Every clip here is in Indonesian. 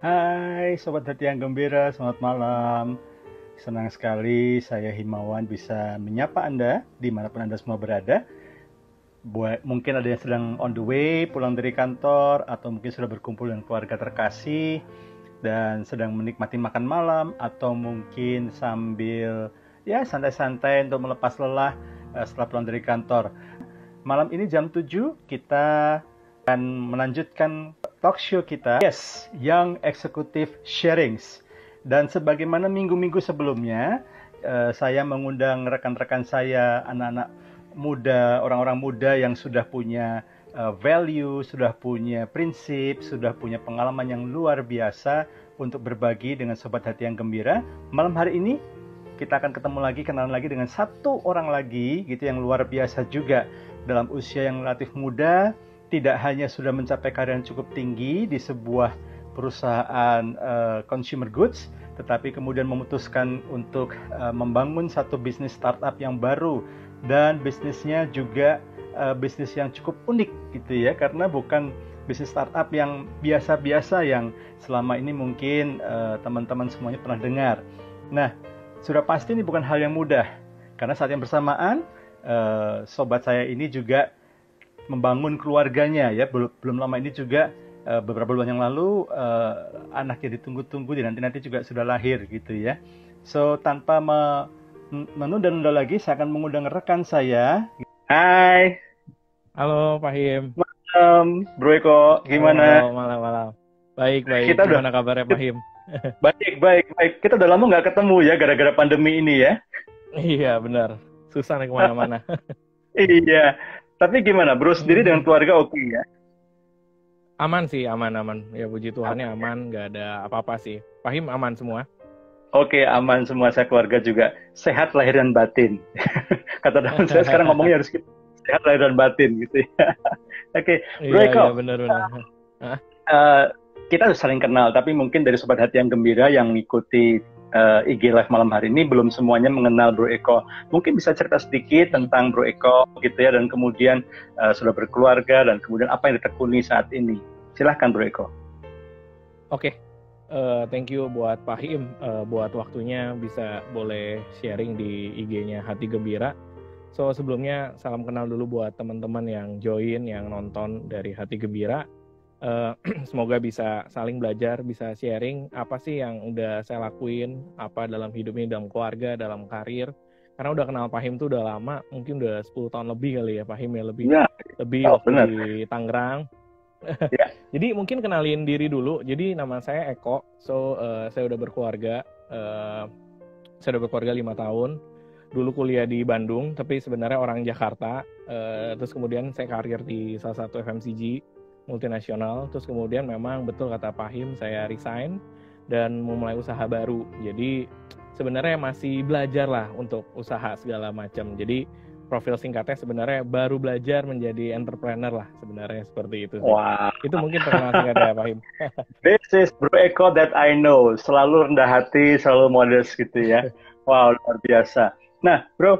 Hai Sobat Hati yang Gembira, selamat malam. Senang sekali saya Himawan bisa menyapa Anda dimanapun Anda semua berada. Mungkin ada yang sedang on the way, pulang dari kantor, atau mungkin sudah berkumpul dengan keluarga terkasih dan sedang menikmati makan malam, atau mungkin sambil ya santai-santai untuk melepas lelah setelah pulang dari kantor. Malam ini jam 7 kita akan melanjutkan talk show kita, yes, Young Executive Sharings. Dan sebagaimana minggu-minggu sebelumnya, saya mengundang rekan-rekan saya, anak-anak muda, orang-orang muda yang sudah punya value, sudah punya prinsip, sudah punya pengalaman yang luar biasa untuk berbagi dengan Sobat Hati yang Gembira. Malam hari ini kita akan ketemu lagi, kenalan lagi dengan satu orang lagi gitu yang luar biasa juga dalam usia yang relatif muda. Tidak hanya sudah mencapai karir yang cukup tinggi di sebuah perusahaan consumer goods, tetapi kemudian memutuskan untuk membangun satu bisnis startup yang baru, dan bisnisnya juga bisnis yang cukup unik gitu ya, karena bukan bisnis startup yang biasa-biasa yang selama ini mungkin teman-teman semuanya pernah dengar. Nah, sudah pasti ini bukan hal yang mudah, karena saat yang bersamaan sobat saya ini juga membangun keluarganya ya. Belum lama ini juga beberapa bulan yang lalu anaknya ditunggu-tunggu dan nanti juga sudah lahir gitu ya. So tanpa menunda-nunda lagi, saya akan mengundang rekan saya. Hai. Halo Pak Him. Malam, Bro Eko, gimana? Halo, malam-malam. Baik. Kita udah Gimana kabarnya Pak Him? baik. Kita udah lama nggak ketemu ya gara-gara pandemi ini ya. Iya, benar. Susah nih kemana-mana. Iya. Tapi gimana, Bro sendiri dengan keluarga oke ya? Aman sih, aman. Ya puji Tuhannya aman, nggak ada apa-apa sih. Pak Him aman semua? Oke, aman semua, saya keluarga juga sehat lahir dan batin. Kata teman saya sekarang ngomongnya harus gitu, sehat lahir dan batin gitu ya. Oke, Bro Eko, Iya, benar. kita harus saling kenal, tapi mungkin dari Sobat Hati yang Gembira yang mengikuti IG Live malam hari ini belum semuanya mengenal Bro Eko. Mungkin bisa cerita sedikit tentang Bro Eko gitu ya, dan kemudian sudah berkeluarga dan kemudian apa yang ditekuni saat ini. Silahkan Bro Eko. Oke. Thank you buat Pak Him, buat waktunya bisa boleh sharing di IG-nya Hati Gembira. So sebelumnya salam kenal dulu buat teman-teman yang join, yang nonton dari Hati Gembira. Semoga bisa saling belajar, bisa sharing apa sih yang udah saya lakuin, apa dalam hidup ini, dalam keluarga, dalam karir. Karena udah kenal Pak Him tuh udah lama, mungkin udah 10 tahun lebih kali ya Pak Him ya, lebih waktu benar. di Tangerang. Ya. Jadi mungkin kenalin diri dulu. Jadi nama saya Eko. So saya udah berkeluarga. Saya udah berkeluarga 5 tahun. Dulu kuliah di Bandung, tapi sebenarnya orang Jakarta. Terus kemudian saya karir di salah satu FMCG multinasional. Terus kemudian memang betul kata Pak Him, saya resign dan memulai usaha baru. Jadi sebenarnya masih belajar lah untuk usaha segala macam. Jadi profil singkatnya sebenarnya baru belajar menjadi entrepreneur lah, sebenarnya seperti itu sih. Wow. Itu mungkin perkenalan singkatnya Pak Him. This is Bro Eko that I know. Selalu rendah hati, selalu modest gitu ya. Wow, luar biasa. Nah, Bro,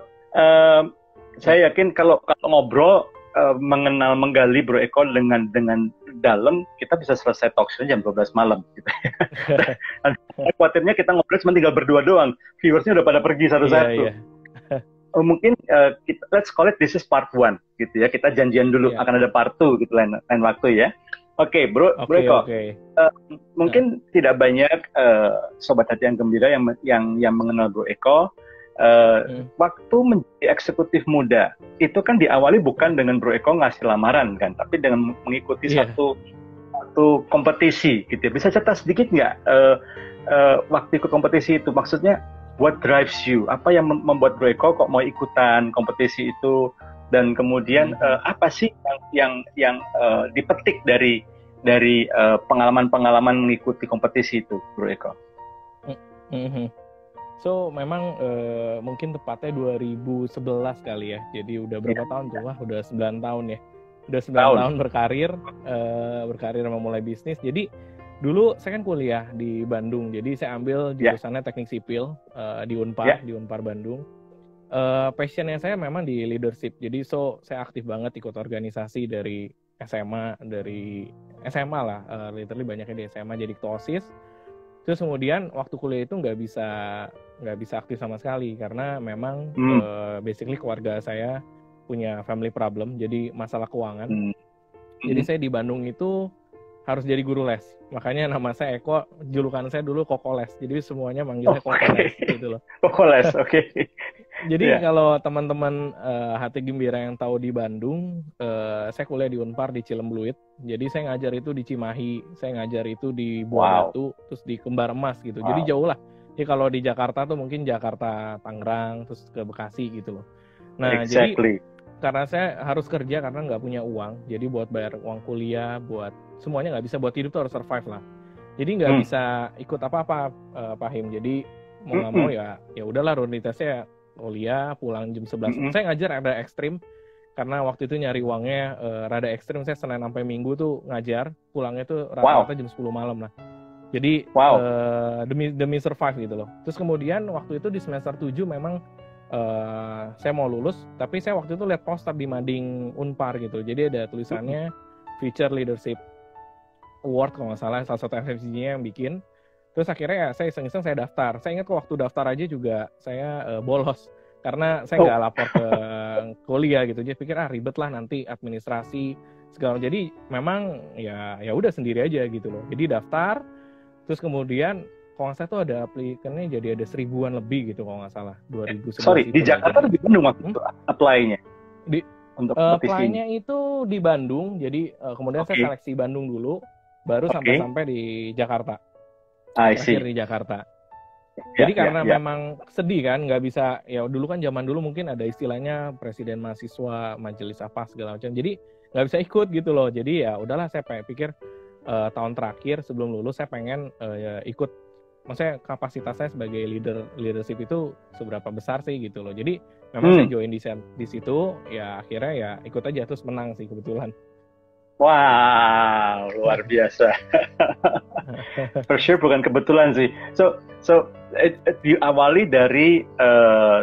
saya yakin kalau ngobrol menggali Bro Eko dengan dalam, kita bisa selesai talk show jam 12 malam gitu ya. Khawatirnya kita ngobrol cuma tinggal berdua doang. Viewersnya udah pada pergi satu-satu. Iya. Mungkin let's call it this is part 1 gitu ya. Kita janjian dulu akan ada part 2 gitu lain waktu ya. Oke, Bro Eko. Mungkin tidak banyak Sobat Hati yang Gembira yang mengenal Bro Eko. Waktu menjadi eksekutif muda itu kan diawali bukan dengan Bro Eko ngasih lamaran kan, tapi dengan mengikuti satu kompetisi gitu ya. Bisa cerita sedikit nggak waktu ikut kompetisi itu, maksudnya what drives you? Apa yang membuat Bro Eko kok mau ikutan kompetisi itu? Dan kemudian apa sih yang dipetik dari pengalaman-pengalaman mengikuti kompetisi itu, Bro Eko? So memang mungkin tepatnya 2011 kali ya. Jadi udah berapa tahun tuh? Wah, udah 9 tahun ya. Udah 9 tahun berkarir memulai bisnis. Jadi dulu saya kan kuliah di Bandung. Jadi saya ambil jurusannya teknik sipil di Unpar Bandung. Passionnya saya memang di leadership. Jadi saya aktif banget ikut organisasi dari SMA, dari SMA lah, literally banyaknya di SMA jadi ketua OSIS. Terus kemudian waktu kuliah itu nggak bisa aktif sama sekali karena memang basically keluarga saya punya family problem, jadi masalah keuangan. Jadi saya di Bandung itu harus jadi guru les. Makanya nama saya Eko, julukan saya dulu Koko Les. Jadi semuanya manggilnya Koko Les gitu loh. Koko Les, oke. Jadi kalau teman-teman Hati Gembira yang tahu di Bandung, saya kuliah di Unpar di Cilembluit. Jadi saya ngajar itu di Cimahi, saya ngajar itu di Buah Batu, terus di Kembar Emas gitu. Jadi jauh lah. Jadi kalau di Jakarta tuh mungkin Jakarta, Tangerang, terus ke Bekasi gitu loh. Nah jadi karena saya harus kerja karena nggak punya uang, jadi buat bayar uang kuliah, buat semuanya nggak bisa, buat hidup tuh harus survive lah. Jadi nggak bisa ikut apa-apa, Pak Him. Jadi mau nggak mau ya udahlah rutinitasnya kuliah, pulang jam 11. Saya ngajar ada ekstrim karena waktu itu nyari uangnya rada ekstrim. Saya Senin sampai Minggu tuh ngajar, pulangnya tuh rata-rata jam 10 malam lah. Jadi demi survive gitu loh. Terus kemudian waktu itu di semester 7 memang saya mau lulus, tapi saya waktu itu lihat poster di mading Unpar gitu. Jadi ada tulisannya Future Leadership Award kalau nggak salah, salah satu FFG-nya yang bikin. Terus akhirnya ya saya iseng-iseng saya daftar. Saya ingat waktu daftar aja juga saya bolos karena saya nggak lapor ke kuliah gitu. Jadi pikir ribet lah nanti administrasi segala. Jadi memang ya udah sendiri aja gitu loh. Jadi daftar, terus kemudian kalau nggak salah tuh ada aplikannya jadi ada 1000-an lebih gitu kalau nggak salah 2011. Sorry, di Jakarta atau di Bandung waktu itu apply-nya? Untuk apply-nya itu di Bandung, jadi kemudian saya seleksi Bandung dulu, baru sampai di Jakarta. Akhir di Jakarta. Jadi karena memang sedih kan, nggak bisa, ya dulu kan zaman dulu mungkin ada istilahnya presiden mahasiswa, majelis apa segala macam. Jadi nggak bisa ikut gitu loh. Jadi ya udahlah saya pikir tahun terakhir sebelum lulus saya pengen ikut. Maksudnya kapasitas saya sebagai leadership itu seberapa besar sih gitu loh. Jadi memang saya join di situ, ya akhirnya ya ikut aja terus menang sih kebetulan. Wow, luar biasa. For sure bukan kebetulan sih. So diawali dari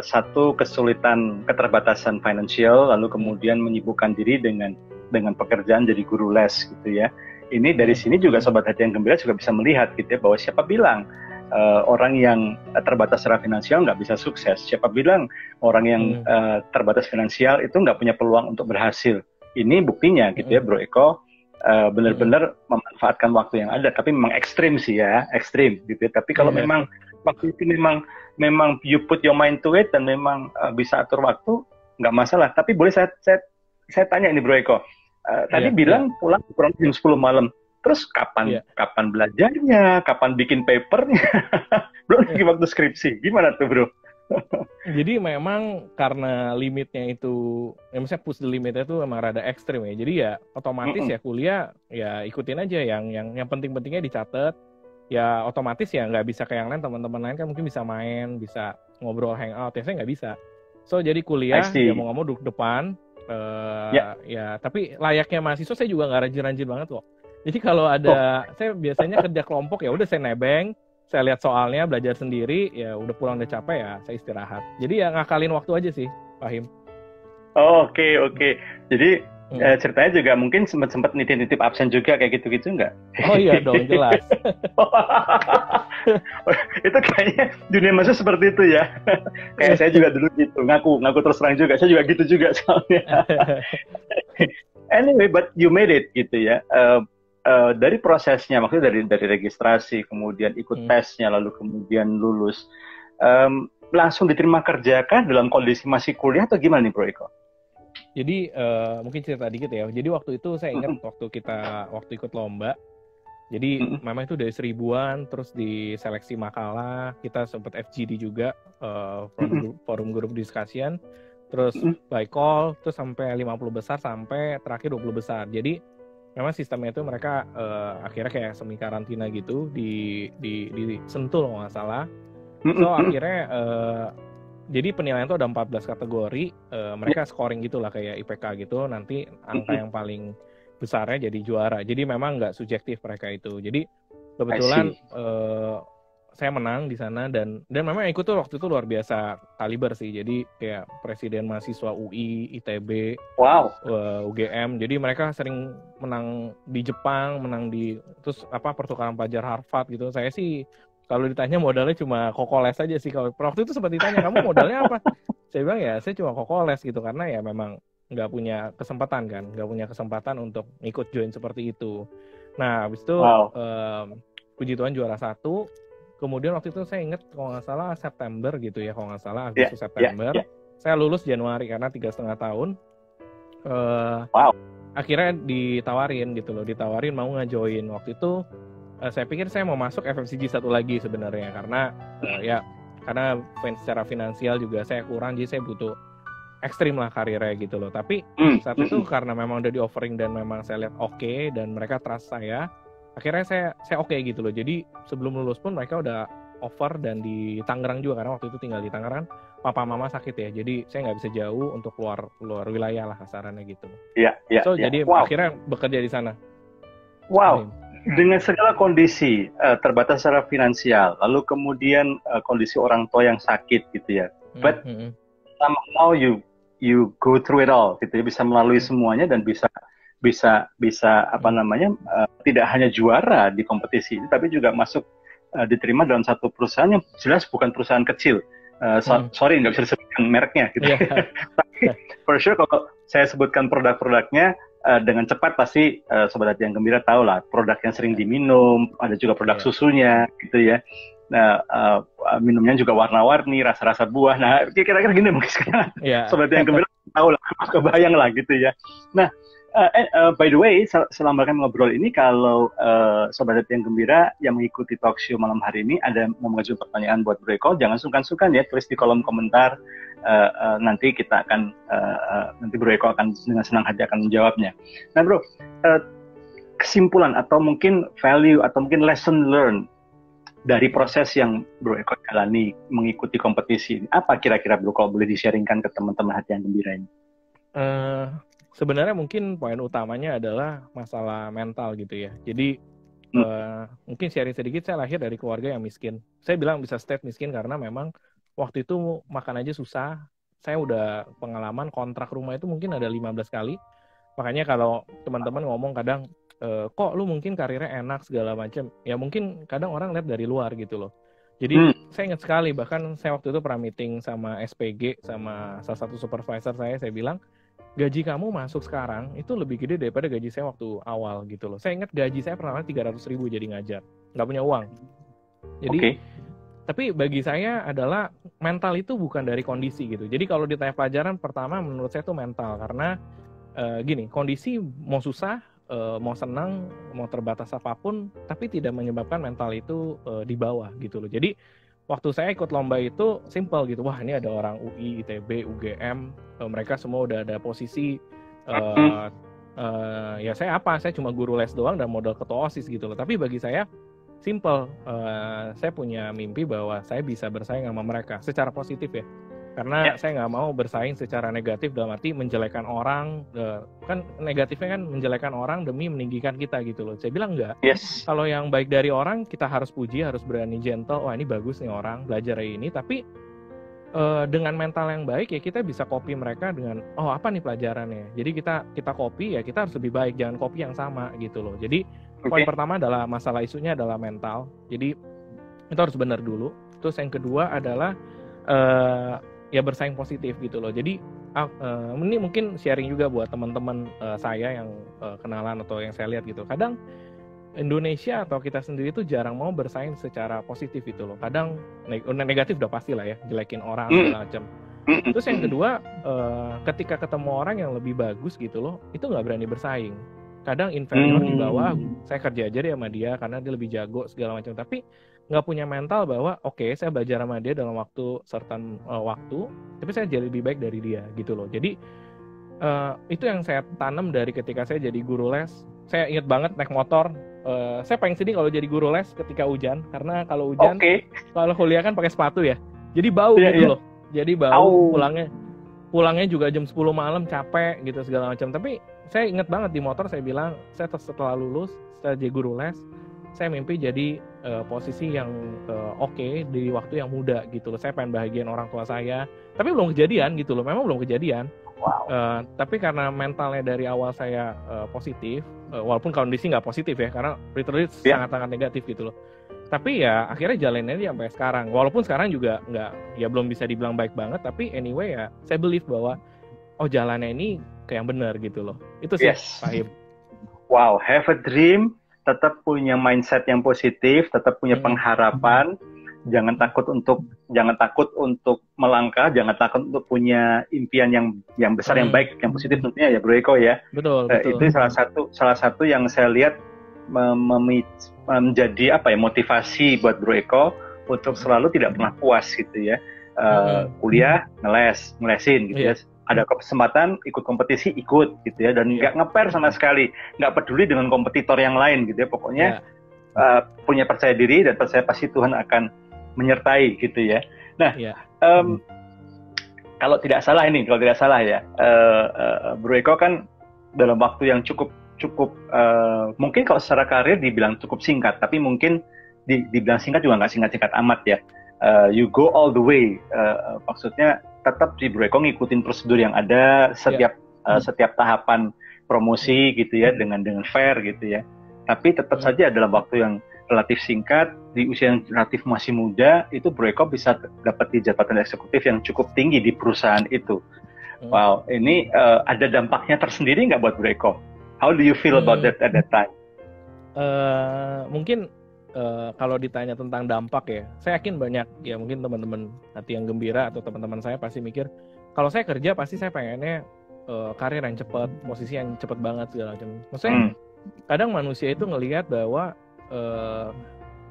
satu kesulitan keterbatasan finansial, lalu kemudian menyibukkan diri dengan pekerjaan jadi guru les gitu ya. Ini dari sini juga Sobat Hati yang Gembira juga bisa melihat gitu ya, bahwa siapa bilang orang yang terbatas secara finansial nggak bisa sukses. Siapa bilang orang yang terbatas finansial itu nggak punya peluang untuk berhasil. Ini buktinya gitu ya Bro Eko, benar-benar memanfaatkan waktu yang ada. Tapi memang ekstrim sih ya, ekstrim gitu ya. Tapi kalau memang waktu itu memang you put your mind to it dan memang bisa atur waktu, nggak masalah. Tapi boleh saya tanya ini Bro Eko, tadi bilang pulang kurang jam 10 malam. Terus kapan belajarnya, kapan bikin papernya, belum lagi waktu skripsi, gimana tuh Bro? Jadi memang karena limitnya itu, ya misalnya push the limitnya itu emang rada ekstrim ya. Jadi ya otomatis ya kuliah ya ikutin aja yang penting-pentingnya dicatat. Ya otomatis ya nggak bisa kayak yang lain, teman-teman lain kan mungkin bisa main, bisa ngobrol hangout, ya saya nggak bisa. So jadi kuliah ya mau nggak mau duduk depan. Ya tapi layaknya mahasiswa saya juga nggak rajin-rajin banget kok. Jadi kalau ada, saya biasanya kerja kelompok ya udah saya nebeng, saya lihat soalnya, belajar sendiri, ya udah pulang udah capek ya saya istirahat. Jadi ya ngakalin waktu aja sih, Pak Him. Oke. Jadi ceritanya juga mungkin sempat nitip absen juga kayak gitu-gitu nggak? Oh iya dong, jelas. Itu kayaknya dunia masa seperti itu ya. Kayak saya juga dulu gitu, ngaku terus terang juga, saya juga gitu juga soalnya. Anyway, but you made it gitu ya. Dari prosesnya, maksudnya dari registrasi, kemudian ikut tesnya, lalu kemudian lulus, langsung diterima kerja kan dalam kondisi masih kuliah atau gimana nih Bro Eko? Jadi mungkin cerita dikit ya. Jadi waktu itu saya ingat waktu ikut lomba. Jadi memang itu dari 1000-an, terus di seleksi makalah, kita sempat FGD juga, forum group discussion, terus by call, terus sampai 50 besar, sampai terakhir 20 besar. Jadi memang sistemnya itu mereka akhirnya kayak semi karantina gitu di Sentul kalau nggak salah. So akhirnya jadi penilaian itu ada 14 kategori, mereka scoring gitulah kayak IPK gitu, nanti angka yang paling besarnya jadi juara. Jadi memang nggak subjektif mereka itu. Jadi kebetulan saya menang di sana dan memang ikut tuh waktu itu luar biasa kaliber sih. Jadi kayak presiden mahasiswa UI, ITB, Wow. UGM. Jadi mereka sering menang di Jepang, menang di terus pertukaran pelajar Harvard gitu. Saya sih kalau ditanya modalnya cuma kokoles aja sih. Kalau waktu itu sempat ditanya kamu modalnya apa? Saya bilang ya saya cuma kokoles gitu karena ya memang nggak punya kesempatan untuk ikut join seperti itu. Nah habis itu puji Tuhan juara 1. Kemudian waktu itu saya ingat kalau nggak salah September gitu ya, kalau nggak salah Agustus September. Saya lulus Januari karena 3,5 tahun. Akhirnya ditawarin mau ngejoin. Waktu itu saya pikir saya mau masuk FMCG 1 lagi sebenarnya karena karena secara finansial juga saya kurang, jadi saya butuh ekstrim lah karirnya gitu loh. Tapi saat itu karena memang udah di offering dan memang saya lihat oke, dan mereka trust saya, akhirnya saya oke gitu loh. Jadi sebelum lulus pun mereka udah offer, dan di Tangerang juga karena waktu itu tinggal di Tangerang, papa mama sakit ya, jadi saya nggak bisa jauh untuk keluar wilayah lah kasarannya gitu. Jadi akhirnya bekerja di sana. Dengan segala kondisi terbatas secara finansial, lalu kemudian kondisi orang tua yang sakit gitu ya, but somehow you go through it all gitu ya, bisa melalui semuanya dan bisa tidak hanya juara di kompetisi ini, tapi juga masuk diterima dalam satu perusahaan yang jelas bukan perusahaan kecil. Sorry nggak bisa disebutkan mereknya gitu. Tapi for sure kalau saya sebutkan produk-produknya dengan cepat pasti Sobat Hati yang Gembira tahu lah produk yang sering diminum, ada juga produk susunya gitu ya. Nah, minumnya juga warna-warni, rasa-rasa buah. Nah, kira-kira gini mungkin sekarang Sobat yang Gembira tahu lah, kebayang lah gitu ya. Nah, by the way, selama kami ngobrol ini, kalau Sobat Hati yang Gembira yang mengikuti talk show malam hari ini ada mau mengajukan pertanyaan buat Bro Eko, jangan sungkan-sungkan ya, tulis di kolom komentar. Nanti kita akan nanti Bro Eko akan dengan senang hati akan menjawabnya. Nah Bro, kesimpulan atau mungkin value atau mungkin lesson learned dari proses yang Bro Eko jalani mengikuti kompetisi ini, apa kira-kira Bro kalau boleh di-sharingkan ke teman-teman Hati yang Gembira ini? Sebenarnya mungkin poin utamanya adalah masalah mental gitu ya. Jadi mungkin sharing sedikit, saya lahir dari keluarga yang miskin. Saya bilang bisa state miskin karena memang waktu itu makan aja susah. Saya udah pengalaman kontrak rumah itu mungkin ada 15 kali. Makanya kalau teman-teman ngomong kadang, kok lu mungkin karirnya enak segala macam. Ya mungkin kadang orang lihat dari luar gitu loh. Jadi saya ingat sekali, bahkan saya waktu itu pernah meeting sama SPG, sama salah satu supervisor saya bilang, gaji kamu masuk sekarang itu lebih gede daripada gaji saya waktu awal gitu loh. Saya ingat gaji saya pernah 300.000 jadi ngajar. Nggak punya uang. Jadi tapi bagi saya adalah mental itu bukan dari kondisi gitu. Jadi kalau ditanya pelajaran pertama menurut saya itu mental. Karena kondisi mau susah, mau senang, mau terbatas apapun, tapi tidak menyebabkan mental itu di bawah gitu loh. Jadi waktu saya ikut lomba itu simple gitu. Wah ini ada orang UI, ITB, UGM, mereka semua udah ada posisi. Ya saya cuma guru les doang dan modal ketua OSIS gitu loh. Tapi bagi saya simple, saya punya mimpi bahwa saya bisa bersaing sama mereka secara positif ya, karena saya nggak mau bersaing secara negatif dalam arti menjelekan orang, kan negatifnya kan menjelekan orang demi meninggikan kita gitu loh. Saya bilang enggak. Kalau yang baik dari orang kita harus puji, harus berani gentle. Wah ini bagus nih orang, belajar ini. Tapi dengan mental yang baik ya kita bisa copy mereka dengan apa nih pelajarannya. Jadi kita copy ya kita harus lebih baik, jangan copy yang sama gitu loh. Jadi poin pertama adalah masalah isunya adalah mental. Jadi itu harus benar dulu. Terus yang kedua adalah ya bersaing positif gitu loh. Jadi ini mungkin sharing juga buat teman-teman saya yang kenalan atau yang saya lihat gitu. Kadang Indonesia atau kita sendiri tuh jarang mau bersaing secara positif gitu loh. Kadang negatif udah pasti lah ya, jelekin orang segala macam. Terus yang kedua, ketika ketemu orang yang lebih bagus gitu loh, itu nggak berani bersaing. Kadang inferior di bawah, saya kerja aja deh sama dia karena dia lebih jago segala macam. Tapi nggak punya mental bahwa saya belajar sama dia dalam waktu certain waktu, tapi saya jadi lebih baik dari dia gitu loh. Jadi itu yang saya tanam dari ketika saya jadi guru les. Saya ingat banget naik motor. Saya paling sedih kalau jadi guru les ketika hujan, karena kalau hujan, kalau kuliah kan pakai sepatu ya, jadi bau loh. Jadi bau, pulangnya juga jam 10 malam capek gitu segala macam. Tapi saya ingat banget di motor saya bilang, saya setelah lulus, setelah jadi guru les, saya mimpi jadi posisi yang oke di waktu yang muda gitu loh. Saya pengen bahagian orang tua saya, tapi belum kejadian gitu loh. Memang belum kejadian. Tapi karena mentalnya dari awal saya positif, walaupun kondisi nggak positif ya, karena literally sangat-sangat negatif gitu loh. Tapi ya akhirnya jalanin aja sampai sekarang. Walaupun sekarang juga nggak, ya belum bisa dibilang baik banget, tapi anyway ya saya believe bahwa jalannya ini kayak yang benar gitu loh. Itu sih, Pak Him. Wow, have a dream, tetap punya mindset yang positif, tetap punya pengharapan, jangan takut untuk melangkah, jangan takut untuk punya impian yang besar, yang baik, yang positif tentunya ya Bro Eko ya. Betul. Itu salah satu yang saya lihat menjadi motivasi buat Bro Eko untuk selalu tidak pernah puas gitu ya. Kuliah ngelesin gitu ya. Ada kesempatan ikut kompetisi ikut gitu ya, dan nggak ngeper sama sekali, nggak peduli dengan kompetitor yang lain gitu ya. Pokoknya punya percaya diri dan percaya pasti Tuhan akan menyertai gitu ya. Nah, kalau tidak salah ya, Bro Eko kan dalam waktu yang cukup mungkin kalau secara karir dibilang cukup singkat, tapi mungkin dibilang singkat juga nggak singkat amat ya. You go all the way, maksudnya tetap di Bro Eko ngikutin prosedur yang ada setiap tahapan promosi gitu ya, dengan fair gitu ya. Tapi tetap saja dalam waktu yang relatif singkat, di usia yang relatif masih muda, itu Bro Eko bisa dapat di jabatan eksekutif yang cukup tinggi di perusahaan itu. Wow, ini ada dampaknya tersendiri nggak buat Bro Eko? How do you feel about that at that time? Mungkin kalau ditanya tentang dampak ya, saya yakin banyak ya, mungkin teman-teman hati yang gembira atau teman-teman saya pasti mikir, kalau saya kerja pasti saya pengennya karir yang cepat, posisi yang cepat banget segala macam. Maksudnya kadang manusia itu ngelihat bahwa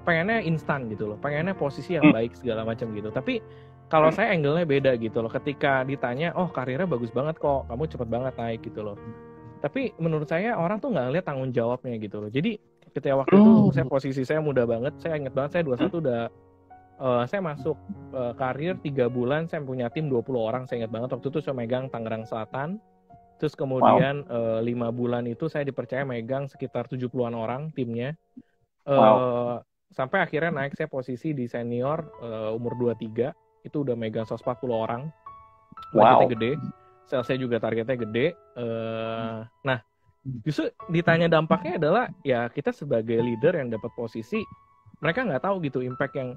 pengennya instan gitu loh, pengennya posisi yang baik segala macam gitu. Tapi kalau saya angle-nya beda gitu loh. Ketika ditanya, karirnya bagus banget kok, kamu cepet banget naik gitu loh. Tapi menurut saya orang tuh nggak ngeliat tanggung jawabnya gitu loh. Jadi ketika waktu itu posisi saya muda banget, saya inget banget saya 21 udah saya masuk karir 3 bulan, saya punya tim 20 orang, saya ingat banget waktu itu saya megang Tangerang Selatan. Terus kemudian 5 bulan itu saya dipercaya megang sekitar 70-an orang timnya. Sampai akhirnya naik saya posisi di senior umur 23, itu udah megang 140 orang. Targetnya gede. Sales saya juga targetnya gede. Nah, justru ditanya dampaknya adalah ya kita sebagai leader yang dapat posisi, mereka nggak tahu gitu impact yang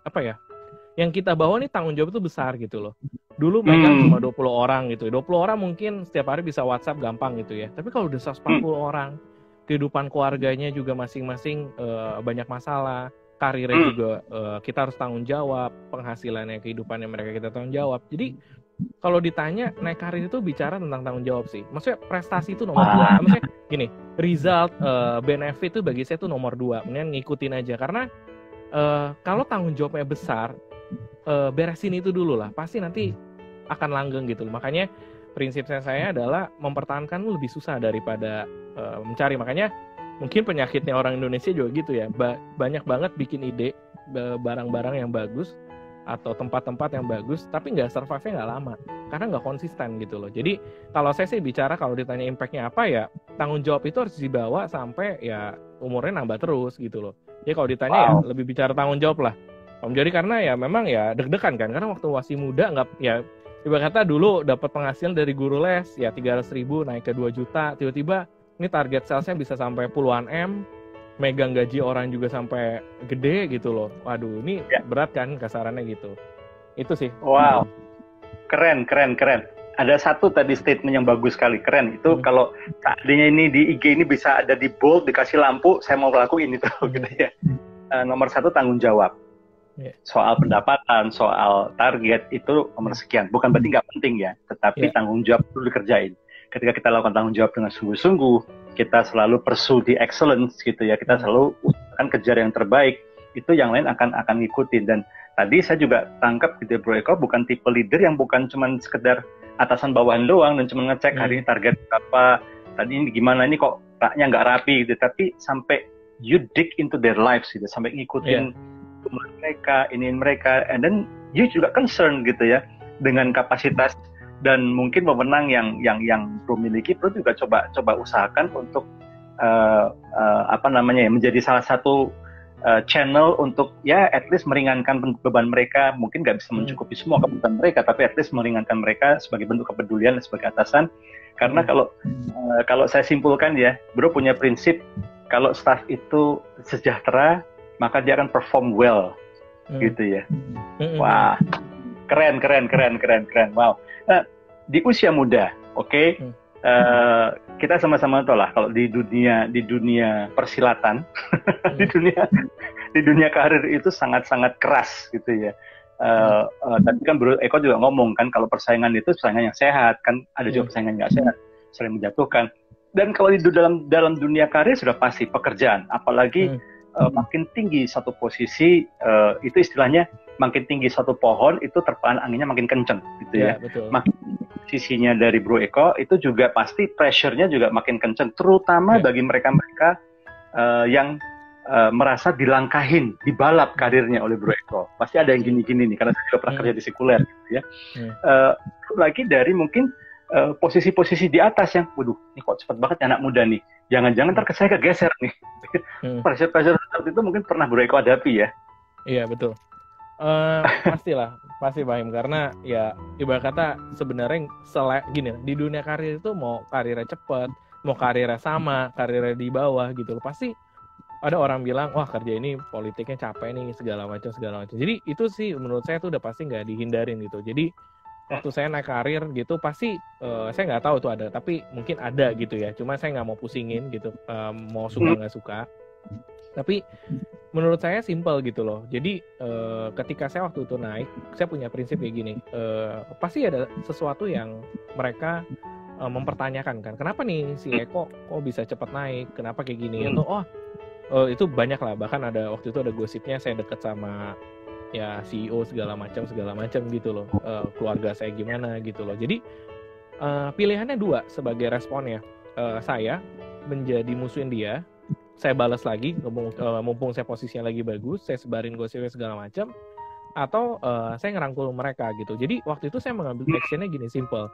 yang kita bawa nih, tanggung jawab itu besar gitu loh. Dulu megang cuma 20 orang gitu. 20 orang mungkin setiap hari bisa WhatsApp gampang gitu ya. Tapi kalau udah 140 orang, kehidupan keluarganya juga masing-masing banyak masalah, karirnya juga kita harus tanggung jawab, penghasilannya, kehidupannya mereka kita tanggung jawab. Jadi kalau ditanya naik karir itu bicara tentang tanggung jawab sih. Maksudnya prestasi itu nomor 2. Maksudnya gini, result, benefit itu bagi saya itu nomor 2. Mendingan ngikutin aja. Karena kalau tanggung jawabnya besar, beresin itu dulu lah. Pasti nanti akan langgeng gitu. Makanya prinsip saya adalah mempertahankan lebih susah daripada mencari. Makanya mungkin penyakitnya orang Indonesia juga gitu ya. Banyak banget bikin ide barang-barang yang bagus atau tempat-tempat yang bagus, tapi nggak survive-nya nggak lama karena nggak konsisten gitu loh. Jadi kalau saya sih bicara, kalau ditanya impact-nya apa ya, tanggung jawab itu harus dibawa sampai ya umurnya nambah terus gitu loh. Jadi kalau ditanya ya lebih bicara tanggung jawab lah Om. Jadi karena ya memang ya deg-degan kan, karena waktu masih muda nggak ya, tiba kata dulu dapat penghasilan dari guru les ya 300.000 naik ke 2 juta, tiba-tiba ini target salesnya bisa sampai puluhan M, megang gaji orang juga sampai gede gitu loh. Waduh, ini berat kan kasarannya gitu. Itu sih. Wow. Keren. Ada satu tadi statement yang bagus sekali, keren. Itu kalau tadinya ini di IG ini bisa ada di bold, dikasih lampu, saya mau lakuin itu gitu ya. Nomor 1 tanggung jawab. Soal pendapatan, soal target itu nomor sekian. Bukan berarti nggak penting ya, tetapi tanggung jawab perlu dikerjain. Ketika kita lakukan tanggung jawab dengan sungguh-sungguh, kita selalu pursue the excellence gitu ya, kita selalu usahakan kejar yang terbaik, itu yang lain akan ngikutin. Dan tadi saya juga tangkap gitu, Bro Eko bukan tipe leader yang bukan cuma sekedar atasan bawahan doang dan cuma ngecek hari ini target apa, tadi ini gimana, ini kok raknya nggak rapi gitu, tapi sampai you dig into their lives gitu, sampai ngikutin mereka, iniin mereka, and then you juga concern gitu ya dengan kapasitas dan mungkin pemenang yang Bro miliki. Bro juga coba usahakan untuk menjadi salah satu channel untuk ya at least meringankan beban mereka. Mungkin nggak bisa mencukupi semua kebutuhan mereka, tapi at least meringankan mereka sebagai bentuk kepedulian dan sebagai atasan. Karena kalau saya simpulkan ya, Bro punya prinsip kalau staff itu sejahtera maka dia akan perform well, gitu ya. Wah, keren. Wow. Di usia muda, oke. Kita sama-sama tahu lah kalau di dunia persilatan, di dunia karir itu sangat-sangat keras gitu ya. Tapi kan Bro Eko juga ngomong kan kalau persaingan itu persaingan yang sehat, kan ada juga persaingan nggak sehat, sering menjatuhkan. Dan kalau di dalam dunia karir sudah pasti pekerjaan, apalagi makin tinggi satu posisi, itu istilahnya makin tinggi satu pohon itu terpaan anginnya makin kenceng gitu ya. Makin sisinya dari Bro Eko itu juga pasti pressure-nya juga makin kenceng, terutama bagi mereka-mereka yang merasa dilangkahin, dibalap karirnya oleh Bro Eko. Pasti ada yang gini-gini nih, karena saya juga pernah kerja di sekuler gitu ya. Lagi dari mungkin posisi-posisi di atas yang, waduh, ini kok cepat banget anak muda nih. Jangan-jangan ntar saya kegeser nih. Pressure seperti itu mungkin pernah Bro Eko hadapi ya. Iya, betul. Pasti paham, karena ya ibarat kata sebenarnya gini, di dunia karir itu mau karirnya cepat, mau karirnya sama, karirnya di bawah gitu loh, pasti ada orang bilang, wah kerja ini politiknya capek nih, segala macam. Jadi itu sih menurut saya tuh udah pasti nggak dihindarin gitu. Jadi waktu saya naik karir gitu pasti saya nggak tahu tuh ada, tapi mungkin ada gitu ya, cuma saya nggak mau pusingin gitu, mau suka nggak suka. Tapi menurut saya simple gitu loh. Jadi ketika saya waktu itu naik, saya punya prinsip kayak gini, pasti ada sesuatu yang mereka mempertanyakan kan, kenapa nih si Eko kok bisa cepat naik, kenapa kayak gini, atau itu banyak lah, bahkan ada waktu itu ada gosipnya saya deket sama ya CEO segala macam gitu loh, keluarga saya gimana gitu loh. Jadi pilihannya dua sebagai responnya, saya menjadi musuhin dia, saya balas lagi, mumpung saya posisinya lagi bagus, saya sebarin gosipnya segala macam, atau saya ngerangkul mereka gitu. Jadi waktu itu saya mengambil actionnya gini, simple.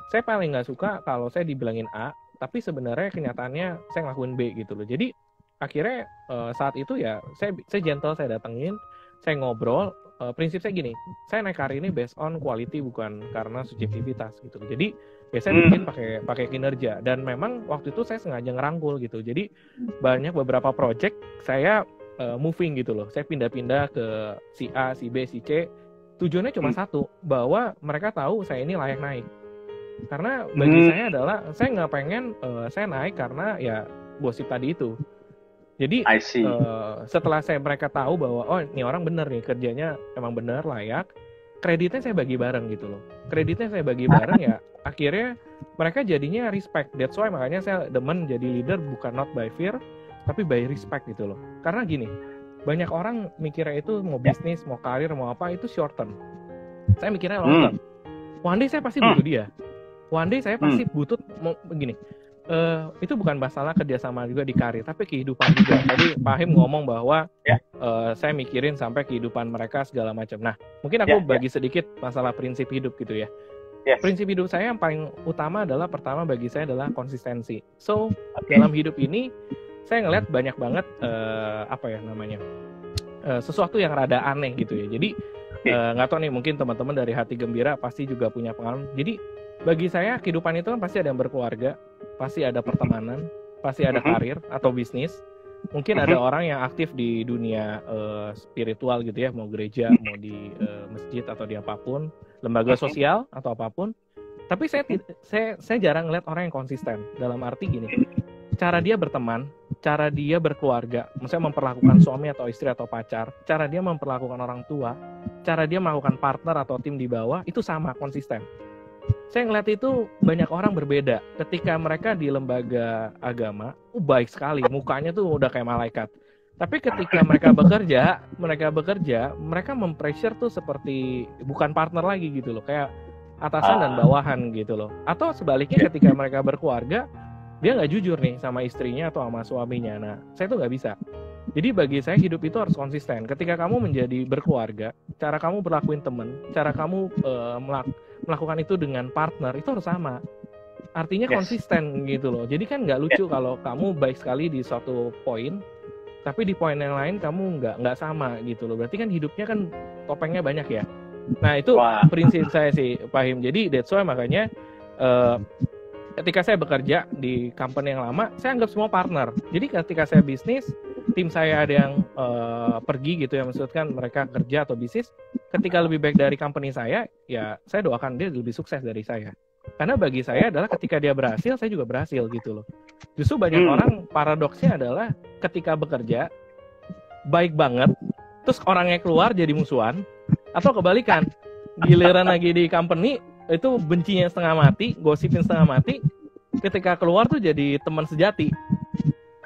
Saya paling nggak suka kalau saya dibilangin A, tapi sebenarnya kenyataannya saya ngelakuin B gitu loh. Jadi akhirnya saat itu ya saya gentle, saya datengin, saya ngobrol. Prinsip saya gini, saya naik karir ini based on quality, bukan karena subjektivitas gitu. Jadi ya saya bikin pakai kinerja, dan memang waktu itu saya sengaja ngerangkul gitu. Jadi banyak beberapa project saya moving gitu loh, saya pindah-pindah ke si A, si B, si C. Tujuannya cuma satu, bahwa mereka tahu saya ini layak naik. Karena bagi saya adalah saya nggak pengen saya naik karena ya gosip tadi itu. Jadi setelah mereka tahu bahwa oh ini orang bener nih, kerjanya emang bener, layak, kreditnya saya bagi bareng gitu loh. Kreditnya saya bagi bareng ya, akhirnya mereka jadinya respect. That's why makanya saya demen jadi leader bukan not by fear, tapi by respect gitu loh. Karena gini, banyak orang mikirnya itu mau bisnis, mau karir, mau apa, itu short term. Saya mikirnya long term. One day saya pasti butuh dia. One day saya pasti butuh, begini. Itu bukan masalah kerjasama juga di karir, tapi kehidupan juga. Tadi Pak Him ngomong bahwa saya mikirin sampai kehidupan mereka segala macam. Nah, mungkin aku bagi sedikit masalah prinsip hidup gitu ya. Prinsip hidup saya yang paling utama adalah, pertama bagi saya adalah konsistensi. So, dalam hidup ini saya ngeliat banyak banget sesuatu yang rada aneh gitu ya. Jadi nggak tahu nih, mungkin teman-teman dari Hati Gembira pasti juga punya pengalaman. Jadi bagi saya kehidupan itu kan pasti ada yang berkeluarga, pasti ada pertemanan, pasti ada karir atau bisnis. Mungkin ada orang yang aktif di dunia spiritual gitu ya, mau gereja, mau di masjid atau di apapun, lembaga sosial atau apapun. Tapi saya jarang ngeliat orang yang konsisten. Dalam arti gini, cara dia berteman, cara dia berkeluarga, misalnya memperlakukan suami atau istri atau pacar, cara dia memperlakukan orang tua, cara dia melakukan partner atau tim di bawah, itu sama, konsisten. Saya ngeliat itu banyak orang berbeda. Ketika mereka di lembaga agama, baik sekali, mukanya tuh udah kayak malaikat. Tapi ketika mereka bekerja, mereka mempressure tuh seperti bukan partner lagi gitu loh, kayak atasan dan bawahan gitu loh. Atau sebaliknya ketika mereka berkeluarga, dia nggak jujur nih sama istrinya atau sama suaminya. Nah, saya tuh nggak bisa. Jadi bagi saya hidup itu harus konsisten. Ketika kamu menjadi berkeluarga, cara kamu berlakuin teman, cara kamu melakukan itu dengan partner, itu harus sama. Artinya konsisten gitu loh. Jadi kan nggak lucu kalau kamu baik sekali di suatu poin, tapi di poin yang lain kamu nggak sama gitu loh. Berarti kan hidupnya kan topengnya banyak ya. Nah itu prinsip saya sih Pak Him. Jadi that's why makanya ketika saya bekerja di company yang lama, saya anggap semua partner. Jadi ketika saya bisnis, tim saya ada yang pergi gitu ya, maksudkan mereka kerja atau bisnis, ketika lebih baik dari company saya, ya saya doakan dia lebih sukses dari saya. Karena bagi saya adalah ketika dia berhasil, saya juga berhasil gitu loh. Justru banyak orang paradoksnya adalah ketika bekerja baik banget, terus orangnya keluar jadi musuhan, atau kebalikan, giliran lagi di company itu bencinya setengah mati, gosipin setengah mati, ketika keluar tuh jadi teman sejati.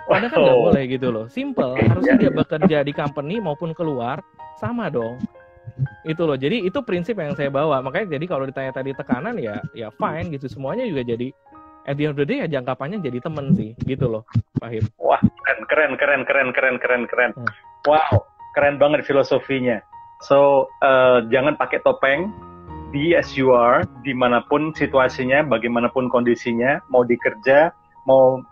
Padahal kan nggak boleh gitu loh. Simple, harusnya dia bekerja di company maupun keluar sama dong. Itu loh. Jadi itu prinsip yang saya bawa. Makanya jadi kalau ditanya tadi tekanan ya fine gitu. Semuanya juga jadi at the end of the day ya jangka panjang jadi temen sih. Gitu loh, Pak Him. Wah, keren. Wow, keren banget filosofinya. So, jangan pakai topeng. Be as you are, dimanapun situasinya, bagaimanapun kondisinya, mau dikerja, mau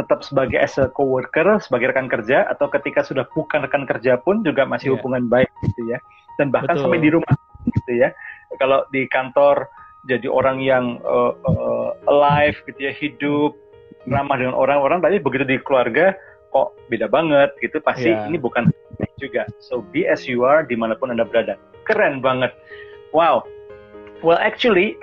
tetap sebagai as a coworker, sebagai rekan kerja, atau ketika sudah bukan rekan kerja pun juga masih hubungan baik gitu ya. Dan bahkan sampai di rumah gitu ya. Kalau di kantor jadi orang yang alive gitu ya, hidup, ramah dengan orang-orang, tapi begitu di keluarga kok beda banget gitu, pasti ini bukan juga. So be as you are dimanapun Anda berada. Keren banget. Wow. Well actually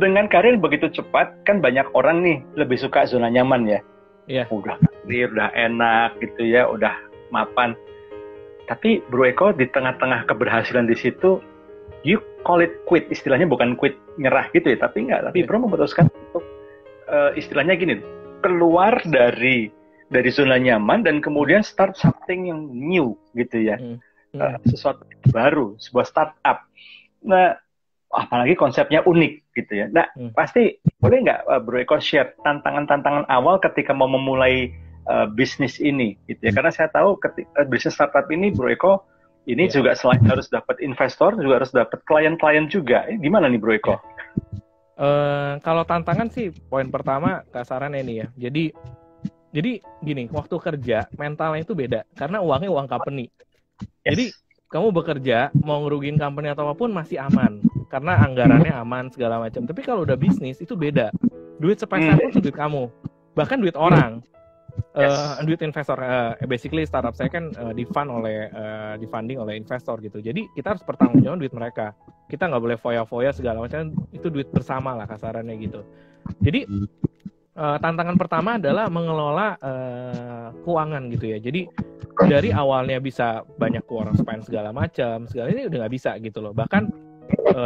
dengan karir begitu cepat kan banyak orang nih lebih suka zona nyaman ya. Yeah. Udah karir, udah enak gitu ya, udah mapan. Tapi Bro Eko di tengah-tengah keberhasilan di situ, you call it quit, istilahnya bukan quit nyerah gitu ya, tapi Bro memutuskan untuk istilahnya gini, keluar dari zona nyaman dan kemudian start something yang new gitu ya, sesuatu baru, sebuah startup. Nah, apalagi konsepnya unik gitu ya. Nah, pasti boleh nggak Bro Eko share tantangan-tantangan awal ketika mau memulai bisnis ini gitu ya. Karena saya tahu bisnis startup ini Bro Eko ini juga selain harus dapat investor, juga harus dapat klien-klien juga. Gimana nih Bro Eko? Kalau tantangan sih poin pertama kasarannya ini ya. Jadi gini, waktu kerja mentalnya itu beda karena uangnya uang company. Yes. Jadi kamu bekerja mau ngerugiin company atau apapun masih aman karena anggarannya aman segala macam. Tapi kalau udah bisnis itu beda. Duit sepeser pun duit kamu, bahkan duit orang, duit investor. Basically startup saya kan difunding oleh investor gitu. Jadi kita harus pertanggungjawaban duit mereka. Kita nggak boleh foya-foya segala macam. Itu duit bersama lah kasarannya gitu. Jadi tantangan pertama adalah mengelola keuangan gitu ya. Jadi dari awalnya bisa banyak keluaran spend segala macam, ini udah nggak bisa gitu loh. Bahkan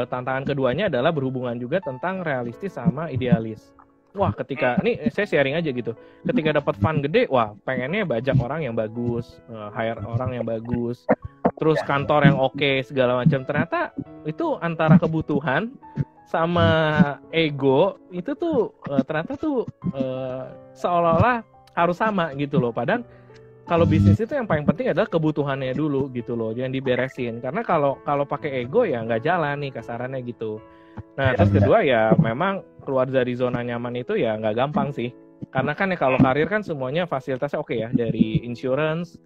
tantangan keduanya adalah berhubungan juga tentang realistis sama idealis. Wah, ketika ini saya sharing aja gitu. Ketika dapat fund gede, wah pengennya bajak orang yang bagus, hire orang yang bagus, terus kantor yang oke segala macam. Ternyata itu antara kebutuhan sama ego itu tuh ternyata tuh seolah-olah harus sama gitu loh. Padahal kalau bisnis itu yang paling penting adalah kebutuhannya dulu gitu loh, jangan diberesin. Karena kalau pakai ego ya nggak jalan nih kasarannya gitu. Nah terus kedua ya memang keluar dari zona nyaman itu ya nggak gampang sih. Karena kan ya kalau karir kan semuanya fasilitasnya oke ya, dari insurance,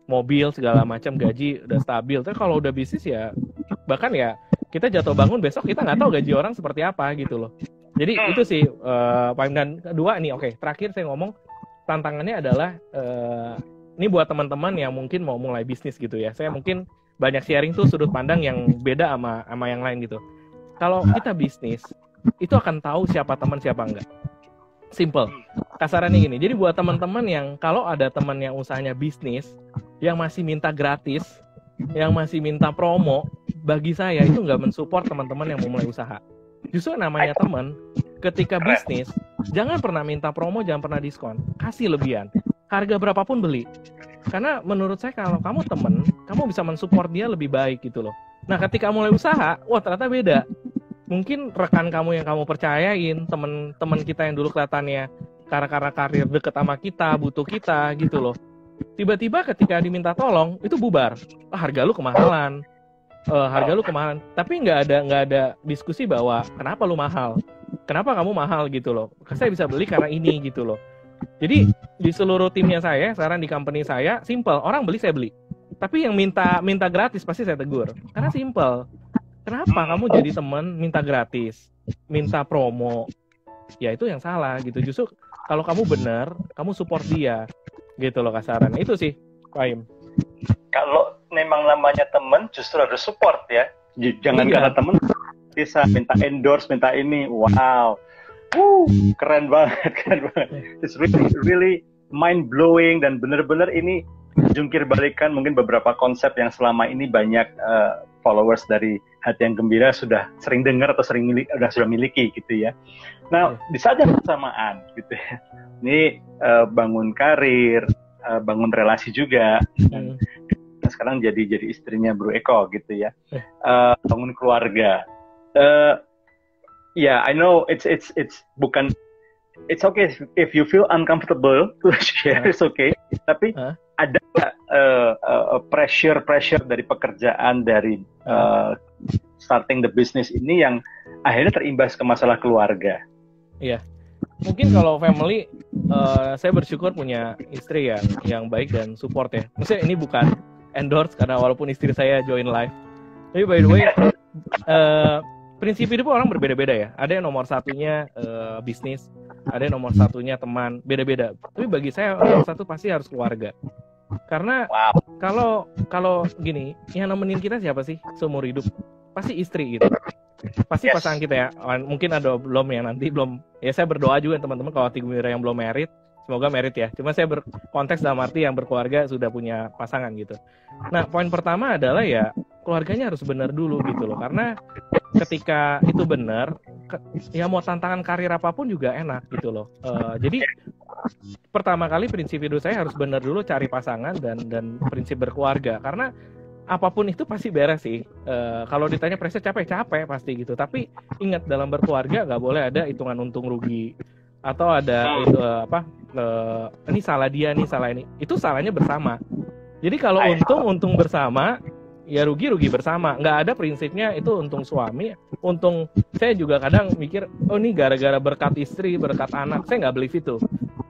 mobil segala macam, gaji udah stabil. Tapi kalau udah bisnis ya bahkan ya kita jatuh bangun besok kita nggak tahu gaji orang seperti apa gitu loh. Jadi itu sih paling. Dan kedua nih terakhir saya ngomong tantangannya adalah ini buat teman-teman yang mungkin mau mulai bisnis gitu ya. Saya mungkin banyak sharing tuh sudut pandang yang beda sama yang lain gitu. Kalau kita bisnis itu akan tahu siapa teman siapa enggak. Simple. Kasarannya gini. Jadi buat teman-teman yang kalau ada teman yang usahanya bisnis yang masih minta gratis, yang masih minta promo, bagi saya itu nggak mensupport teman-teman yang mau mulai usaha. Justru namanya teman, ketika bisnis, jangan pernah minta promo, jangan pernah diskon. Kasih lebihan. Harga berapapun beli. Karena menurut saya kalau kamu teman, kamu bisa mensupport dia lebih baik gitu loh. Nah ketika mulai usaha, wah ternyata beda. Mungkin rekan kamu yang kamu percayain, teman-teman kita yang dulu kelihatannya karena karir deket sama kita, butuh kita gitu loh. Tiba-tiba ketika diminta tolong, itu bubar. Harga lu kemahalan. Tapi nggak ada diskusi bahwa kenapa lu mahal, kenapa kamu mahal gitu loh. Saya bisa beli karena ini gitu loh. Jadi di seluruh timnya saya, sekarang di company saya, simple. Orang beli, saya beli. Tapi yang minta gratis pasti saya tegur. Karena simple. Kenapa kamu jadi teman minta gratis, minta promo? Ya itu yang salah gitu. Justru kalau kamu benar, kamu support dia. Gitu loh kasaran. Itu sih, Pak Im. Kalau memang namanya teman, justru harus support ya. Jangan karena teman bisa minta endorse, minta ini. Wow. Keren banget. It's really mind blowing dan benar-benar ini jungkir balikan mungkin beberapa konsep yang selama ini banyak followers dari Hati yang Gembira sudah sering dengar atau sudah miliki gitu ya. Nah, di saat yang bersamaan gitu ya. Ini bangun karir, bangun relasi juga. Dan sekarang jadi istrinya Bro Eko gitu ya. Bangun keluarga. Yeah, I know it's bukan, it's okay if you feel uncomfortable to share, it's okay. Tapi ada pressure dari pekerjaan, dari starting the business ini yang akhirnya terimbas ke masalah keluarga. Iya, mungkin kalau family, saya bersyukur punya istri yang baik dan support ya. Maksudnya ini bukan endorse karena walaupun istri saya join live. Tapi by the way, prinsip hidup orang berbeda-beda ya. Ada yang nomor satunya bisnis, ada yang nomor satunya teman, beda-beda. Tapi bagi saya nomor satu pasti harus keluarga. Karena kalau gini, yang nemenin kita siapa sih seumur hidup? Pasti istri gitu. Pasti pasangan kita ya. Mungkin ada belum yang nanti belum. Ya saya berdoa juga teman-teman kalau Hati Gembira yang belum married, semoga married ya. Cuma saya berkonteks dalam arti yang berkeluarga sudah punya pasangan gitu. Nah, poin pertama adalah ya keluarganya harus benar dulu gitu loh. Karena ketika itu benar, ya mau tantangan karir apapun juga enak gitu loh. Jadi pertama kali prinsip hidup saya harus benar dulu cari pasangan dan prinsip berkeluarga. Karena apapun itu pasti beres sih. Kalau ditanya pressure capek pasti gitu. Tapi ingat dalam berkeluarga nggak boleh ada hitungan untung rugi atau ada itu ini salah dia, nih salah ini. Itu salahnya bersama. Jadi kalau untung bersama, ya rugi bersama. Nggak ada prinsipnya itu untung suami, untung. Saya juga kadang mikir, oh ini gara-gara berkat istri, berkat anak. Saya nggak believe itu.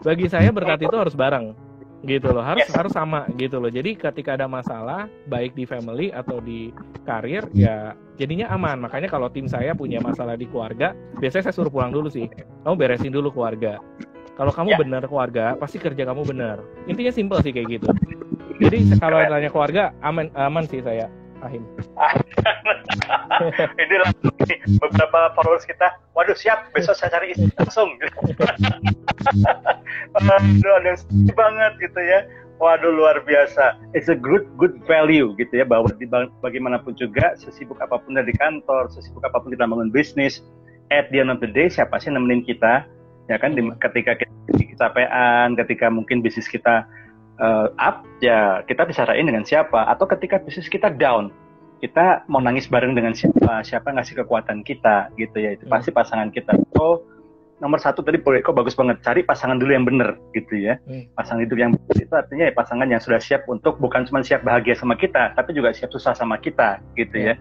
Bagi saya berkat itu harus bareng, gitu loh. Harus sama, gitu loh. Jadi ketika ada masalah, baik di family atau di karir, ya jadinya aman. Makanya kalau tim saya punya masalah di keluarga, biasanya saya suruh pulang dulu sih. Kamu beresin dulu keluarga. Kalau kamu benar keluarga, pasti kerja kamu benar. Intinya simple sih kayak gitu. Jadi kalau tanya keluarga, aman sih saya, Ahim. Ini beberapa followers kita, waduh siap, besok saya cari istri langsung. Waduh, ada yang sedih banget gitu ya. Waduh, luar biasa. It's a good value gitu ya, bahwa bagaimanapun juga, sesibuk apapun dari kantor, sesibuk apapun kita bangun bisnis, at the end of the day, siapa sih nemenin kita? Ya kan, ketika kita kecapean, ketika mungkin bisnis kita up, ya kita disarain dengan siapa? Atau ketika bisnis kita down, kita mau nangis bareng dengan siapa ngasih kekuatan kita gitu ya, itu pasti pasangan kita. So nomor satu tadi Bro Eko bagus banget, cari pasangan dulu yang benar gitu ya. Pasangan hidup yang benar itu artinya ya pasangan yang sudah siap untuk bukan cuma siap bahagia sama kita, tapi juga siap susah sama kita gitu ya.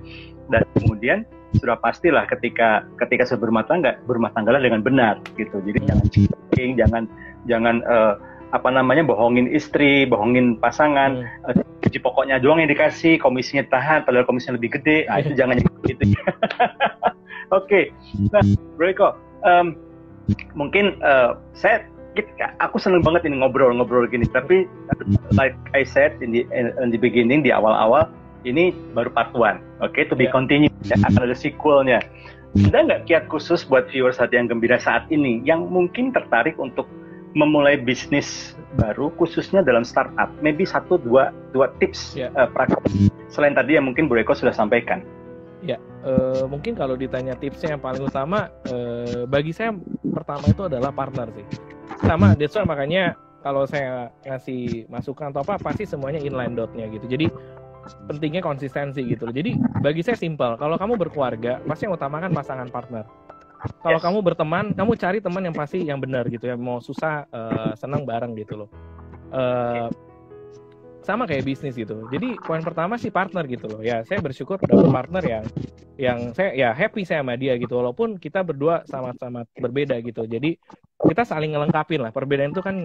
Dan kemudian sudah pastilah ketika sudah berumah tanggalah dengan benar gitu. Jadi jangan cheating, jangan bohongin istri, bohongin pasangan, gaji pokoknya doang yang dikasih, komisinya tahan, padahal komisinya lebih gede, itu jangan gitu. Oke. Nah, Bro Eko, mungkin aku seneng banget ini ngobrol gini, tapi like I said in the beginning, di awal-awal, ini baru part 1, to be continued, ya, akan ada sequelnya. Ada nggak kiat khusus buat viewers Hati yang Gembira saat ini yang mungkin tertarik untuk memulai bisnis baru, khususnya dalam startup? Maybe 1-2 tips praktis selain tadi yang mungkin Bro Eko sudah sampaikan. Ya, mungkin kalau ditanya tipsnya yang paling utama, bagi saya pertama itu adalah partner sih. Sama, that's why makanya kalau saya ngasih masukan atau apa, pasti semuanya inline dot-nya gitu. Jadi pentingnya konsistensi gitu. Jadi bagi saya simpel, kalau kamu berkeluarga, pasti yang utama kan pasangan partner. Kalau kamu berteman, kamu cari teman yang pasti yang benar gitu ya, mau susah senang bareng gitu loh. sama kayak bisnis gitu. Jadi poin pertama sih partner gitu loh. Ya saya bersyukur dapat partner yang saya ya happy saya sama dia gitu. Walaupun kita berdua sama-sama berbeda gitu. Jadi kita saling ngelengkapin lah. Perbedaan itu kan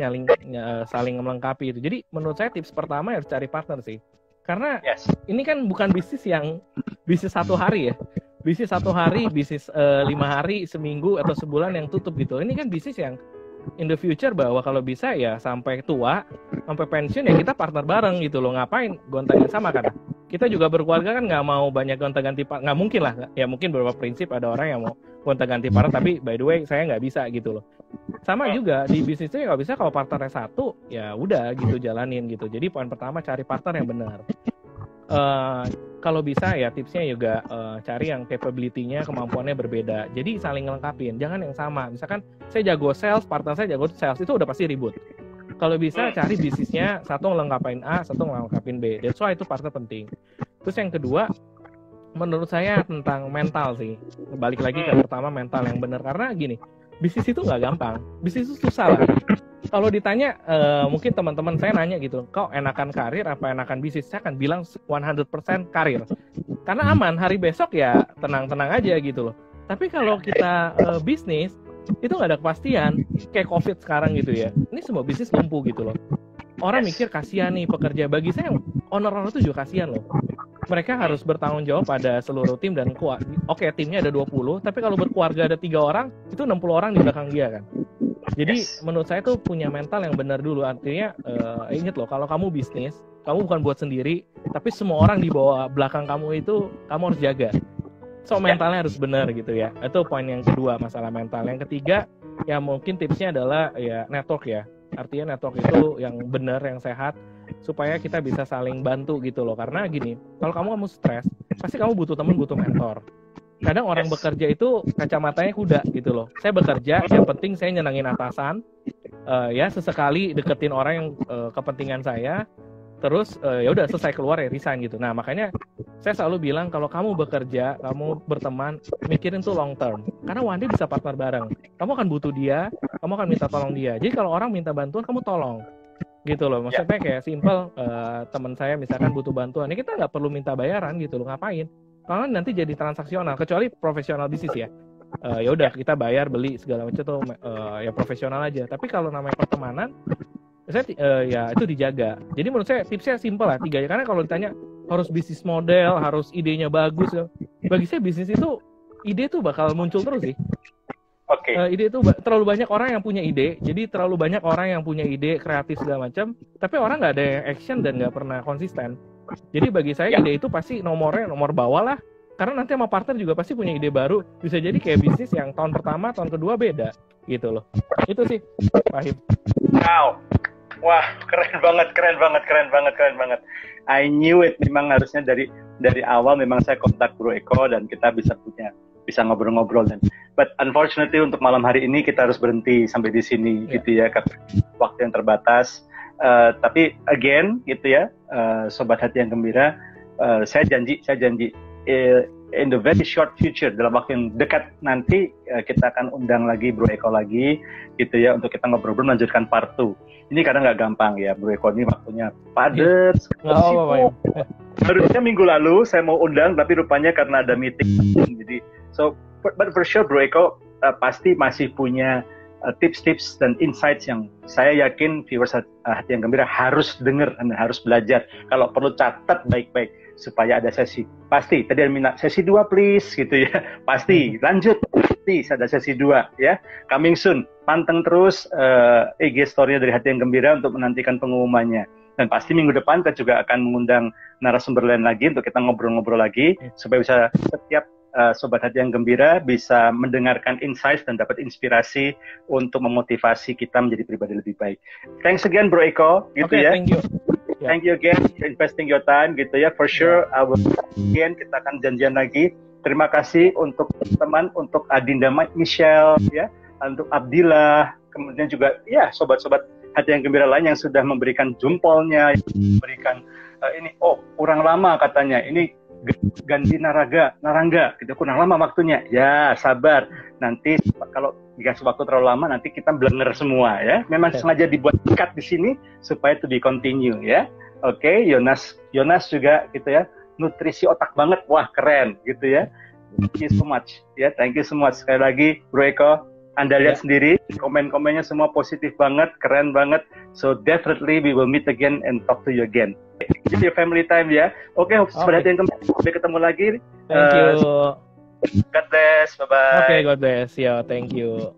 saling melengkapi itu. Jadi menurut saya tips pertama harus cari partner sih. Karena ini kan bukan bisnis yang bisnis 1 hari ya. Bisnis 1 hari, bisnis 5 hari, seminggu atau sebulan yang tutup gitu. Ini kan bisnis yang in the future bahwa kalau bisa ya sampai tua, sampai pensiun ya kita partner bareng gitu loh. Ngapain gonta-ganti sama kan? Kita juga berkeluarga kan nggak mau banyak gonta-ganti partner, nggak mungkin lah. Ya mungkin beberapa prinsip ada orang yang mau gonta-ganti partner, tapi by the way saya nggak bisa gitu loh. Sama juga di bisnis itu nggak bisa kalau partnernya satu, ya udah gitu jalanin gitu. Jadi poin pertama cari partner yang benar. Kalau bisa ya tipsnya juga cari yang capability-nya, kemampuannya berbeda. Jadi saling ngelengkapin, jangan yang sama. Misalkan saya jago sales, partner saya jago sales, itu udah pasti ribut. Kalau bisa cari bisnisnya, satu ngelengkapin A, satu ngelengkapin B. That's why itu partner penting. Terus yang kedua, menurut saya tentang mental sih. Balik lagi ke pertama, mental yang benar. Karena gini, bisnis itu nggak gampang. Bisnis itu susah lah. Kalau ditanya, mungkin teman-teman saya nanya gitu, kok enakan karir apa enakan bisnis? Saya akan bilang 100% karir. Karena aman, hari besok ya tenang-tenang aja gitu loh. Tapi kalau kita bisnis, itu nggak ada kepastian. Kayak COVID sekarang gitu ya. Ini semua bisnis lumpuh gitu loh. Orang mikir kasihan nih pekerja. Bagi saya, owner-owner itu juga kasihan loh. Mereka harus bertanggung jawab pada seluruh tim dan oke, timnya ada 20, tapi kalau berkeluarga ada 3 orang, itu 60 orang di belakang dia kan. Jadi menurut saya tuh punya mental yang benar dulu. Artinya ingat loh, kalau kamu bisnis, kamu bukan buat sendiri, tapi semua orang di bawah belakang kamu itu kamu harus jaga. So mentalnya harus benar gitu ya. Itu poin yang kedua, masalah mental. Yang ketiga, ya mungkin tipsnya adalah ya network ya. Artinya network itu yang benar, yang sehat, supaya kita bisa saling bantu gitu loh. Karena gini, kalau kamu stres, pasti kamu butuh teman, butuh mentor. Kadang orang bekerja itu kacamatanya kuda gitu loh. Saya bekerja, yang penting saya nyenengin atasan, ya sesekali deketin orang yang kepentingan saya, terus ya udah selesai keluar ya resign gitu. Nah makanya saya selalu bilang kalau kamu bekerja, kamu berteman, mikirin tuh long term. Karena one day bisa partner bareng. Kamu akan butuh dia, kamu akan minta tolong dia. Jadi kalau orang minta bantuan, kamu tolong. Gitu loh, maksudnya kayak simple, teman saya misalkan butuh bantuan, ya kita nggak perlu minta bayaran gitu loh, ngapain? Karena nanti jadi transaksional, kecuali profesional bisnis ya. Ya udah kita bayar, beli segala macam tuh ya profesional aja. Tapi kalau namanya pertemanan, saya ya itu dijaga. Jadi menurut saya tipsnya simple lah 3 ya. Karena kalau ditanya harus bisnis model, harus idenya bagus, bagi saya bisnis itu ide tuh bakal muncul terus sih. Ide itu terlalu banyak orang yang punya ide, jadi terlalu banyak orang yang punya ide kreatif segala macam, tapi orang nggak ada yang action dan nggak pernah konsisten. Jadi bagi saya ide itu pasti nomor bawah lah, karena nanti sama partner juga pasti punya ide baru, bisa jadi kayak bisnis yang tahun pertama, tahun kedua beda, gitu loh. Itu sih, Fahim. Wow, wah keren banget. I knew it, memang harusnya dari awal memang saya kontak Bro Eko dan kita bisa ngobrol-ngobrol dan but unfortunately untuk malam hari ini kita harus berhenti sampai di sini gitu ya, karena waktu yang terbatas. Tapi again gitu ya, sobat hati yang gembira, saya janji in the very short future, dalam waktu yang dekat nanti kita akan undang lagi Bro Eko lagi gitu ya, untuk kita ngobrol melanjutkan part 2. Ini kadang nggak gampang ya, Bro Eko ini waktunya padat, sibuk. Harusnya minggu lalu saya mau undang, tapi rupanya karena ada meeting. Jadi, but for sure Bro Eko pasti masih punya tips-tips dan insights yang saya yakin viewers hati yang gembira harus dengar dan harus belajar. Kalau perlu catat baik-baik supaya ada sesi. Pasti tadi ada minat sesi 2 please gitu ya. Pasti lanjut. Please ada sesi 2 ya. Coming soon. Panteng terus IG story-nya dari Hati yang Gembira untuk menantikan pengumumannya. Dan pasti minggu depan kita juga akan mengundang narasumber lain lagi untuk kita ngobrol-ngobrol lagi supaya bisa setiap Sobat Hati yang Gembira bisa mendengarkan insights dan dapat inspirasi untuk memotivasi kita menjadi pribadi lebih baik. Thanks again Bro Eko gitu ya. Thank you. Thank you again for investing your time gitu ya. For sure again kita akan janjian lagi. Terima kasih untuk teman, untuk Adinda Michelle ya, untuk Abdillah, kemudian juga ya sobat-sobat Hati yang Gembira lain yang sudah memberikan jempolnya, memberikan ini kurang lama katanya. Ini ganti narangga gitu, kurang lama waktunya. Ya, sabar. Nanti kalau dikasih waktu terlalu lama nanti kita blenger semua ya. Memang sengaja dibuat cut di sini supaya itu di continue ya. Oke, Yonas juga gitu ya. Nutrisi otak banget, wah keren gitu ya. Thank you so much. Ya, thank you so much. Sekali lagi, Bro Eko, Anda lihat sendiri, komen-komennya semua positif banget, keren banget. So definitely we will meet again and talk to you again. Jadi family time ya. Oke, seperti yang sampai ketemu lagi. Thank you. God bless. Bye bye. Okay, God bless. Yeah, thank you.